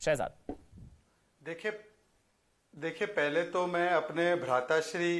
शहजाद। देखिए पहले तो मैं अपने भ्राताश्री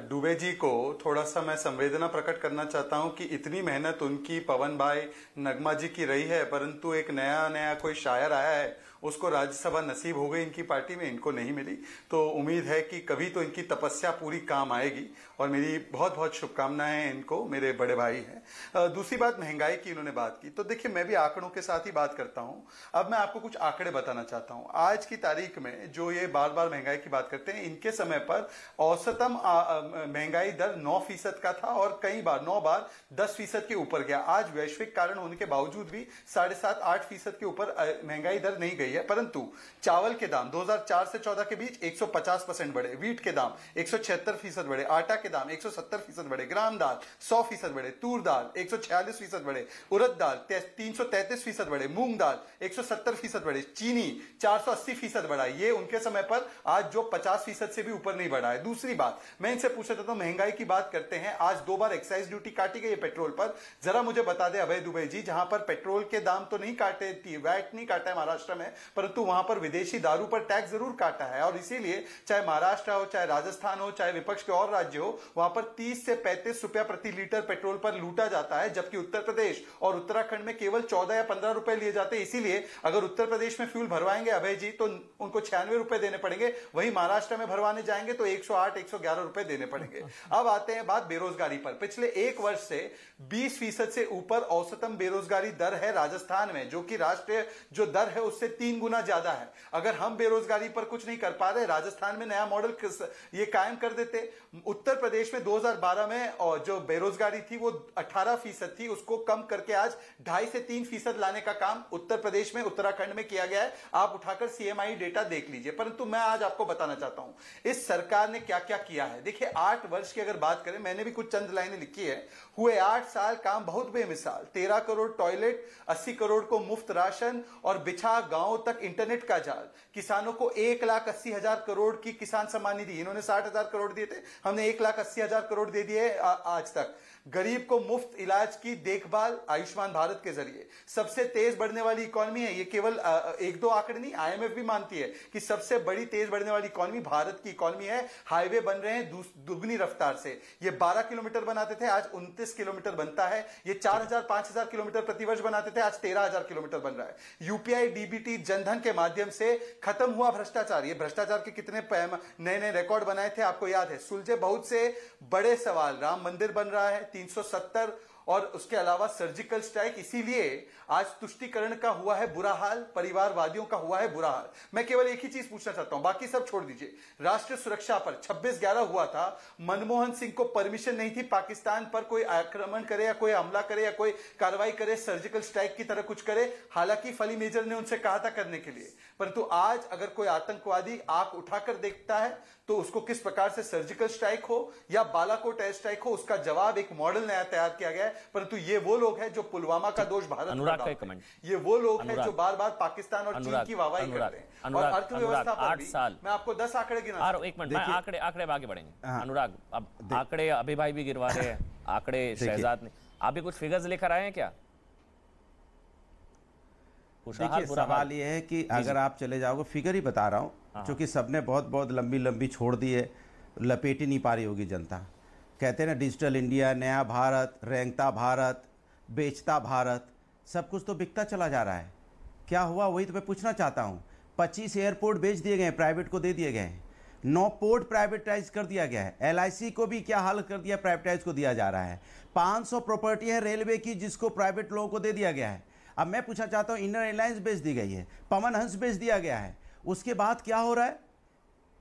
दुबे जी को थोड़ा सा मैं संवेदना प्रकट करना चाहता हूं कि इतनी मेहनत उनकी, पवन भाई, नगमा जी की रही है, परंतु एक नया कोई शायर आया है, उसको राज्यसभा नसीब हो गई इनकी पार्टी में, इनको नहीं मिली। तो उम्मीद है कि कभी तो इनकी तपस्या पूरी काम आएगी और मेरी बहुत बहुत शुभकामनाएं हैं इनको, मेरे बड़े भाई हैं। दूसरी बात, महंगाई की इन्होंने बात की, तो देखिए मैं भी आंकड़ों के साथ ही बात करता हूं। अब मैं आपको कुछ आंकड़े बताना चाहता हूं। आज की तारीख में जो ये बार बार महंगाई की बात करते हैं, इनके समय पर औसतम महंगाई दर 9% का था और कई बार 9 बार 10% के ऊपर गया। आज वैश्विक कारण होने के बावजूद भी 7.5-8% के ऊपर महंगाई दर नहीं गई है, परंतु चावल के दाम 2004 से 14 के बीच 150% बढ़े, वीट के दाम 176% बढ़े, आटा के दाम 170% बढ़े, ग्राम दाल 100% बढ़े, तूर दाल 146% बढ़े, उड़द दाल 333% बढ़े, मूंग दाल 170% बढ़े, चीनी 480% बढ़ा। ये उनके समय पर आज जो 50% से भी ऊपर नहीं बढ़ा है। दूसरी बात, मैं इनसे पूछा था, तो महंगाई की बात करते हैं, आज 2 बार एक्साइज ड्यूटी काटी गई है पेट्रोल पर। जरा मुझे बता दे अभय दुबे जी, जहां पर पेट्रोल के दाम तो नहीं काटे थी, वैट नहीं काटा है महाराष्ट्र में, परंतु वहां पर विदेशी दारू पर टैक्स जरूर काटा है। और इसीलिए चाहे महाराष्ट्र हो, चाहे राजस्थान हो, चाहे विपक्ष के और राज्य हो, वहां पर 30 से 35 रुपया प्रति लीटर पेट्रोल पर लूटा जाता है, जबकि उत्तर प्रदेश और उत्तराखंड में केवल 14 या 15 रुपए लिए जाते हैं। इसीलिए अगर उत्तर प्रदेश में फ्यूल भरवाएंगे अभय जी तो उनको 96 रुपए देने पड़ेंगे, वहीं महाराष्ट्र में भरवाने जाएंगे तो 108-111 रुपए देने पड़ेंगे। अब आते हैं बात बेरोजगारी पर। पिछले 1 वर्ष से 20% से ऊपर औसतन बेरोजगारी दर है राजस्थान में, जो कि राष्ट्रीय जो दर है उससे 3 गुना ज्यादा है। अगर हम बेरोजगारी पर कुछ नहीं कर पा रहे, राजस्थान में नया मॉडल ये कायम कर देते। उत्तर प्रदेश में 2012 में जो बेरोजगारी थी वो 18% थी, उसको कम करके आज 2.5 से 3% लाने का काम उत्तर प्रदेश में, उत्तराखंड में किया गया है। आप उठाकर सीएमआई डेटा देख लीजिए। परंतु मैं आज आपको बताना चाहता हूं इस सरकार ने क्या क्या किया है। देखिए 8 वर्ष की अगर बात करें, मैंने भी कुछ चंद लाइनें लिखी है। हुए 8 साल काम बहुत बेमिसाल, 13 करोड़ टॉयलेट, 80 करोड़ को मुफ्त राशन और बिछा गांवों तक इंटरनेट का जाल। किसानों को 1,80,000 करोड़ की किसान सम्मान निधि, इन्होंने 60,000 करोड़ दिए थे, हमने 1,80,000 करोड़ दे दिए आज तक। गरीब को मुफ्त इलाज की देखभाल आयुष्मान भारत के जरिए। सबसे तेज बढ़ने वाली इकोनॉमी है, ये केवल 1-2 आंकड़े नहीं, आईएमएफ भी मानती है कि सबसे बड़ी तेज बढ़ने वाली इकोनॉमी भारत की इकोनॉमी है। हाईवे बन रहे हैं दुगनी रफ्तार से। ये 12 किलोमीटर बनाते थे, आज 29 किलोमीटर बनता है। ये 4,000-5,000 किलोमीटर प्रतिवर्ष बनाते थे, आज 13,000 किलोमीटर बन रहा है। यूपीआई, डीबीटी, जनधन के माध्यम से खत्म हुआ भ्रष्टाचार। ये भ्रष्टाचार के कितने नए रिकॉर्ड बनाए थे आपको याद है। सुलझे बहुत से बड़े सवाल, राम मंदिर बन रहा है 370, और उसके अलावा सर्जिकल स्ट्राइक। इसीलिए आज तुष्टीकरण का हुआ है बुरा हाल, परिवारवादियों का हुआ है बुरा हाल। मैं केवल एक ही चीज पूछना चाहता हूं, बाकी सब छोड़ दीजिए। राष्ट्रीय सुरक्षा पर 26/11 हुआ था, मनमोहन सिंह को परमिशन नहीं थी पाकिस्तान पर कोई आक्रमण करे या कोई हमला करे या कोई कार्रवाई करे, सर्जिकल स्ट्राइक की तरह कुछ करे। हालांकि फली मेजर ने उनसे कहा था करने के लिए, परंतु आज अगर कोई आतंकवादी आंख उठाकर देखता है तो उसको किस प्रकार से सर्जिकल स्ट्राइक हो या बालाकोट एयर स्ट्राइक हो, उसका जवाब एक मॉडल नया तैयार किया गया है। परंतु ये वो लोग हैं जो पुलवामा का दोष भारत पर डालते हैं। ये वो लोग हैं जो बार बार पाकिस्तान और चीन की वाहवाही करते हैं। और अर्थव्यवस्था पर भी मैं आपको 10 आंकड़े गिना। एक मिनट, आंकड़े आगे बढ़ेंगे। अनुराग, अब आंकड़े अभी भाई भी गिरवा रहे हैं, आंकड़े शहजाद ने, आप भी कुछ फिगर्स लेकर आए हैं क्या? देखिए सवाल ये है कि अगर आप चले जाओगे, फिगर ही बता रहा हूं, क्योंकि सबने बहुत लंबी छोड़ दी है, लपेट ही नहीं पा रही होगी जनता। कहते हैं ना डिजिटल इंडिया, नया भारत, रेंगता भारत, बेचता भारत, सब कुछ तो बिकता चला जा रहा है। क्या हुआ वही तो मैं पूछना चाहता हूं। 25 एयरपोर्ट बेच दिए गए, प्राइवेट को दे दिए गए हैं। 9 पोर्ट प्राइवेटाइज कर दिया गया है। LIC को भी क्या हाल कर दिया, प्राइवेटाइज को दिया जा रहा है। 500 प्रॉपर्टी है रेलवे की जिसको प्राइवेट लोगों को दे दिया गया है। अब मैं पूछना चाहता हूं, इंडियन एयरलाइंस बेच दी गई है, पवन हंस बेच दिया गया है। उसके बाद क्या हो रहा है,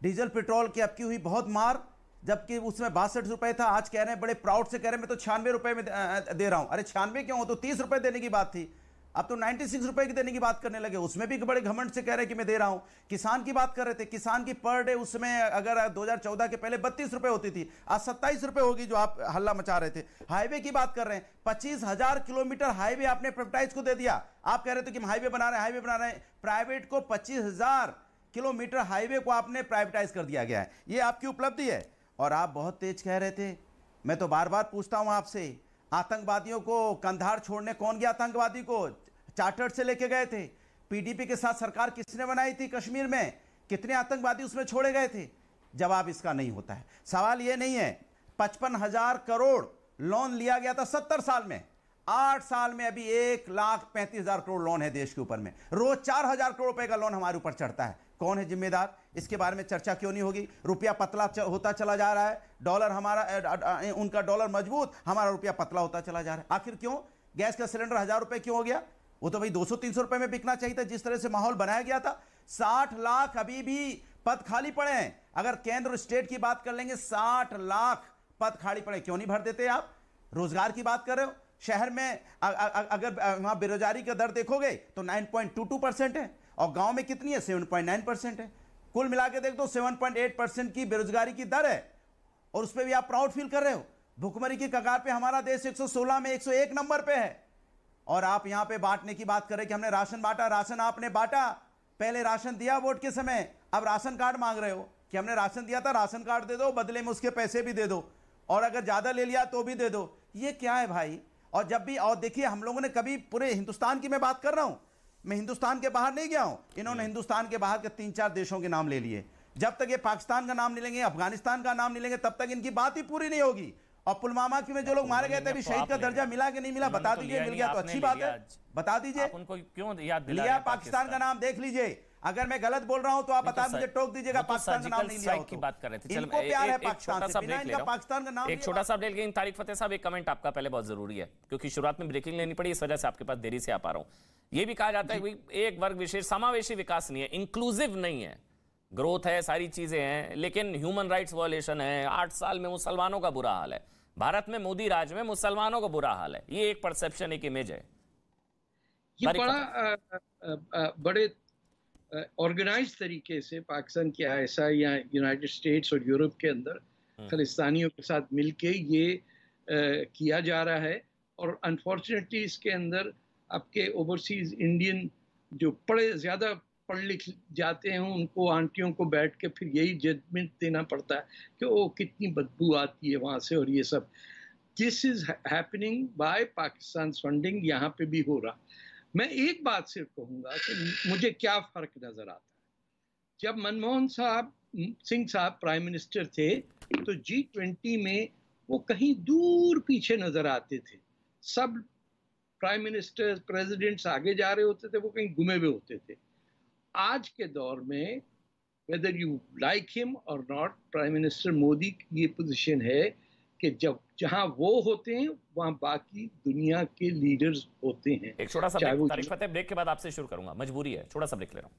डीजल पेट्रोल की अब की हुई बहुत मार, जबकि उसमें 62 रुपए था, आज कह रहे हैं बड़े प्राउड से कह रहे हैं मैं तो 96 रुपए में दे रहा हूं। अरे 96 क्यों, तो 30 रुपए देने की बात थी, अब तो 96 रुपए की देने की बात करने लगे। उसमें भी बड़े घमंड से कह रहे हैं कि मैं दे रहा हूं। किसान की बात कर रहे थे, किसान की पर डे उसमें अगर 2014 के पहले 32 रुपए होती थी, आज 27 रुपए होगी, जो आप हल्ला मचा रहे थे। हाईवे की बात कर रहे हैं, 25,000 किलोमीटर हाईवे आपने प्राइवेटाइज को दे दिया। आप कह रहे थे कि हम हाईवे बना रहे हैं, प्राइवेट को 25,000 किलोमीटर हाईवे को आपने प्राइवेटाइज कर दिया गया है। ये आपकी उपलब्धि है। और आप बहुत तेज कह रहे थे, मैं तो बार बार पूछता हूं आपसे, आतंकवादियों को कंधार छोड़ने कौन गया आतंकवादी को? चार्टर्ड से लेके गए थे। पीडीपी के साथ सरकार किसने बनाई थी कश्मीर में, कितने आतंकवादी उसमें छोड़े गए थे? जवाब इसका नहीं होता है। सवाल यह नहीं है 55,000 करोड़ लोन लिया गया था 70 साल में, 8 साल में अभी 1,35,000 करोड़ लोन है देश के ऊपर में। रोज 4,000 करोड़ रुपए का लोन हमारे ऊपर चढ़ता है। कौन है जिम्मेदार? इसके बारे में चर्चा क्यों नहीं होगी? रुपया पतला होता चला जा रहा है, डॉलर हमारा, उनका डॉलर मजबूत, हमारा रुपया पतला होता चला जा रहा है। आखिर क्यों? गैस का सिलेंडर 1,000 रुपए क्यों हो गया? वो तो भाई 200-300 रुपए में बिकना चाहिए था, जिस तरह से माहौल बनाया गया था। 60 लाख अभी भी पद खाली पड़े हैं। अगर केंद्र और स्टेट की बात कर लेंगे, 60 लाख पद खाली पड़े, क्यों नहीं भर देते आप? रोजगार की बात कर रहे हो, शहर में अगर वहां बेरोजगारी का दर देखोगे तो 9.22% है, और गांव में कितनी है? 7.9% है। कुल मिला के देख दो 7.8% की बेरोजगारी की दर है, और उस पर भी आप प्राउड फील कर रहे हो। भुखमरी की कगार पे हमारा देश 116 में 101 नंबर पे है, और आप यहां पे बांटने की बात करें कि हमने राशन बांटा। राशन आपने बांटा, पहले राशन दिया वोट के समय, अब राशन कार्ड मांग रहे हो कि हमने राशन दिया था, राशन कार्ड दे दो, बदले में उसके पैसे भी दे दो, और अगर ज्यादा ले लिया तो भी दे दो। ये क्या है भाई? और जब भी, और देखिए हम लोगों ने कभी, पूरे हिंदुस्तान की मैं बात कर रहा हूं, मैं हिंदुस्तान के बाहर नहीं गया हूं, इन्होंने हिंदुस्तान के बाहर के 3-4 देशों के नाम ले लिए। जब तक ये पाकिस्तान का नाम नहीं लेंगे, अफगानिस्तान का नाम नहीं लेंगे, तब तक इनकी बात ही पूरी नहीं होगी। और पुलवामा की में जो लोग मारे गए थे, अभी शहीद का दर्जा मिला कि नहीं मिला? बता दीजिए। मिल गया तो अच्छी बात है, बता दीजिए। उनको क्यों याद दिला लिया पाकिस्तान का नाम, देख लीजिए। अगर मैं गलत बोल रहा हूं तो आप बता मुझे, टोक दीजिएगा। पाकिस्तान का नाम नहीं लिया की बात कर रहे थे। इनको प्यार है पाकिस्तान से, बिना इनका पाकिस्तान का नाम। एक छोटा सा अपडेट, लेकिन तारिक फतेह साहब एक कमेंट आपका पहले बहुत जरूरी है, क्योंकि शुरुआत में ब्रेकिंग लेनी पड़ी, इस वजह से आपके पास देरी से आ पा रहा हूं। यह भी कहा जाता है कि एक वर्ग विशेष समावेशी विकास नहीं है, इंक्लूसिव नहीं है। ग्रोथ है, सारी चीजें हैं, लेकिन ह्यूमन राइट्स वायलेशन है। 8 साल में मुसलमानों का बुरा हाल है। भारत में मोदी राज में मुसलमानों का बुरा हाल है। ये एक परसेप्शन, एक इमेज है। ये बड़ा बड़े ऑर्गेनाइज तरीके से पाकिस्तान की आईएसआई या यूनाइटेड स्टेट्स और यूरोप के अंदर खालिस्तानियों के साथ मिलके ये किया जा रहा है। और अनफॉर्चुनेटली इसके अंदर आपके ओवरसीज इंडियन जो ज़्यादा पढ़ लिख जाते हैं, उनको आंटियों को बैठ के फिर यही जजमेंट देना पड़ता है कि वो कितनी बदबू आती है वहाँ से, और ये सब। This is happening by Pakistan funding, यहाँ पे भी हो रहा। मैं एक बात सिर्फ कहूँगा कि मुझे क्या फ़र्क नज़र आता है। जब मनमोहन सिंह साहब प्राइम मिनिस्टर थे तो G20 में वो कहीं दूर पीछे नज़र आते थे। सब प्राइम मिनिस्टर, प्रेसिडेंट्स आगे जा रहे होते थे, वो कहीं घुमे हुए होते थे। आज के दौर में वेदर यू लाइक हिम और नॉट, प्राइम मिनिस्टर मोदी की ये पोजीशन है कि जहां वो होते हैं वहां बाकी दुनिया के लीडर्स होते हैं। एक छोटा सा तारिक फतेह, ब्रेक के बाद आपसे शुरू करूंगा, मजबूरी है, छोटा सा ब्रेक ले रहा हूं।